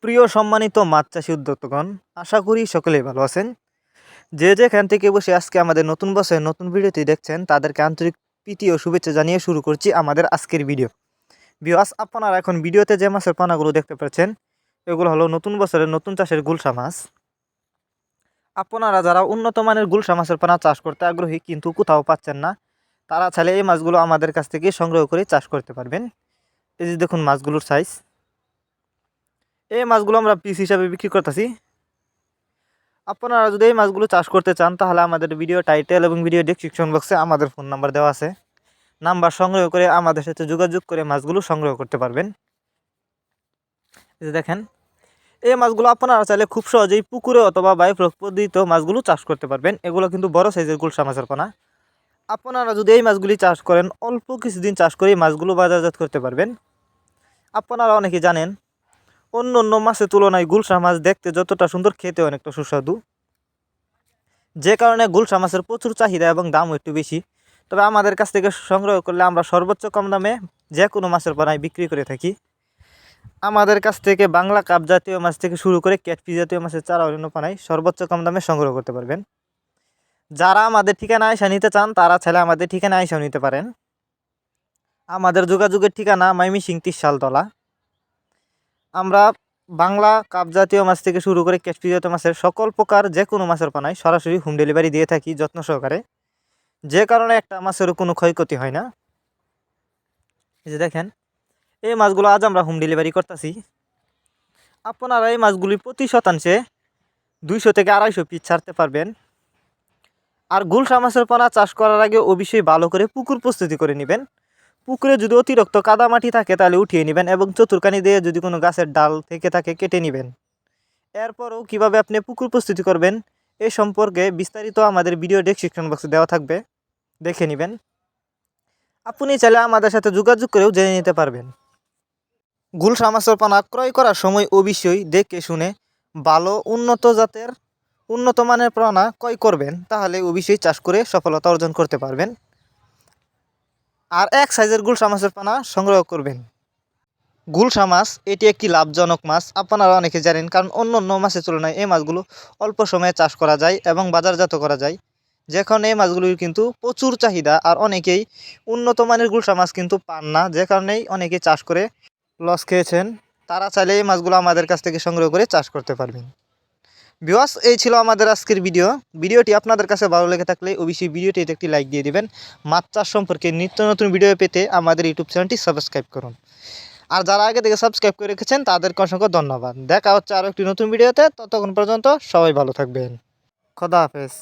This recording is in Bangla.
প্রিয় সম্মানিত মাছ চাষী উদ্যোক্তাগণ, আশা করি সকলেই ভালো আছেন। যে যেখান থেকে বসে আজকে আমাদের নতুন বছরের নতুন ভিডিওটি দেখছেন তাদেরকে আন্তরিক প্রীতি ও শুভেচ্ছা জানিয়ে শুরু করছি আমাদের আজকের ভিডিও। ভিউয়ার্স, আপনারা এখন ভিডিওতে যে মাছের পানাগুলো দেখতে পাচ্ছেন এগুলো হলো নতুন বছরের নতুন চাষের গুলশা মাছ। আপনারা যারা উন্নত মানের গুলশা মাছের পানা চাষ করতে আগ্রহী কিন্তু কোথাও পাচ্ছেন না, তারা চাইলে এই মাছগুলো আমাদের কাছ থেকে সংগ্রহ করে চাষ করতে পারবেন। এই যে দেখুন মাছগুলোর সাইজ। এই মাছগুলো আমরা পিস হিসাবে বিক্রি করতেছি। আপনারা যদি এই মাছগুলো চাষ করতে চান তাহলে আমাদের ভিডিও টাইটেল এবং ভিডিও ডেসক্রিপশন বক্সে আমাদের ফোন নাম্বার দেওয়া আছে। নাম্বার সংগ্রহ করে আমাদের সাথে যোগাযোগ করে মাছগুলো সংগ্রহ করতে পারবেন। এই যে দেখেন, এই মাছগুলো আপনারা চাইলে খুব সহজেই পুকুরে অথবা বায়োফ্লক পদ্ধতিতেও মাছগুলো চাষ করতে পারবেন। এগুলো কিন্তু বড় সাইজের গুলশা মাছের পোনা। আপনারা যদি এই মাছগুলি চাষ করেন অল্প কিছুদিন চাষ করে মাছগুলো বাজারজাত করতে পারবেন। আপনারা অনেকে জানেন অন্য অন্য মাছের তুলনায় গুলশা মাছ দেখতে যতটা সুন্দর, খেতে অনেকটা সুস্বাদু, যে কারণে গুলশা মাছের প্রচুর চাহিদা এবং দামও একটু বেশি। তবে আমাদের কাছ থেকে সংগ্রহ করলে আমরা সর্বোচ্চ কম দামে যে কোনো মাছের পোনায় বিক্রি করে থাকি। আমাদের কাছ থেকে বাংলা কাপ জাতীয় মাছ থেকে শুরু করে ক্যাটফিশ জাতীয় মাছের চারা অন্য পানায় সর্বোচ্চ কম দামে সংগ্রহ করতে পারবেন। যারা আমাদের ঠিকানা আয়সা নিতে চান তারা ছেলে আমাদের ঠিকানা আয়সাও নিতে পারেন। আমাদের যোগাযোগের ঠিকানা ময়মনসিংহ 30 শালতলা। আমরা বাংলা কাপ জাতীয় মাছ থেকে শুরু করে ক্যাটফিশ জাতীয় মাছের সকল প্রকার যে কোনো মাছের পানায় সরাসরি হোম ডেলিভারি দিয়ে থাকি যত্ন সহকারে, যে কারণে একটা মাছেরও কোনো ক্ষয়ক্ষতি হয় না। এই যে দেখেন, এই মাছগুলো আজ আমরা হোম ডেলিভারি করতেছি। আপনারা এই মাছগুলি প্রতি শতাংশে 200 থেকে 250 পিস ছাড়তে পারবেন। আর গুলশা মাছের পোনা চাষ করার আগে অবশ্যই ভালো করে পুকুর প্রস্তুতি করে নেবেন। পুকুরে যদি অতিরিক্ত কাদামাটি থাকে তাহলে উঠিয়ে নেবেন এবং চতুর্কানি দিয়ে যদি কোনো গাছের ডাল থেকে থাকে কেটে নেবেন। এরপরও কিভাবে আপনি পুকুর প্রস্তুতি করবেন এ সম্পর্কে বিস্তারিত আমাদের ভিডিও ডেসক্রিপশন বক্সে দেওয়া থাকবে, দেখে নেবেন। আপনি চাইলে আমাদের সাথে যোগাযোগ করেও জেনে নিতে পারবেন। গুলশা মাছের পোনা ক্রয় করার সময় অবশ্যই দেখে শুনে ভালো উন্নত জাতের উন্নত মানের পোনা ক্রয় করবেন, তাহলে অবশ্যই চাষ করে সফলতা অর্জন করতে পারবেন। আর এক সাইজের গুলশা মাছের পোনা সংগ্রহ করবেন। গুলশা মাছ এটি একটি লাভজনক মাছ, আপনারা অনেকে জানেন, কারণ অন্য অন্য মাছের তুলনায় এই মাছগুলো অল্প সময়ে চাষ করা যায় এবং বাজারজাত করা যায়। যেখানে এই মাছগুলির কিন্তু প্রচুর চাহিদা, আর অনেকেই উন্নত মানের গুলশা মাছ কিন্তু পান না, যে কারণেই অনেকে চাষ করে লস খেয়েছেন। তারা চাইলে এই মাছগুলো আমাদের কাছ থেকে সংগ্রহ করে চাষ করতে পারবেন। ভিউয়ার্স, এই ছিল আমাদের আজকের ভিডিওটি আপনাদের কাছে ভালো লেগে থাকলে অবশ্যই ভিডিওটিতে একটি লাইক দিয়ে দিবেন। মাছ চাষ সম্পর্কে নিত্য নতুন ভিডিও পেতে আমাদের ইউটিউব চ্যানেলটি সাবস্ক্রাইব করুন। আর যারা আগে থেকে সাবস্ক্রাইব করে রেখেছেন তাদেরকে অসংখ্য ধন্যবাদ। দেখা হচ্ছে আরও একটি নতুন ভিডিওতে, ততক্ষণ পর্যন্ত সবাই ভালো থাকবেন। খোদা হাফেজ।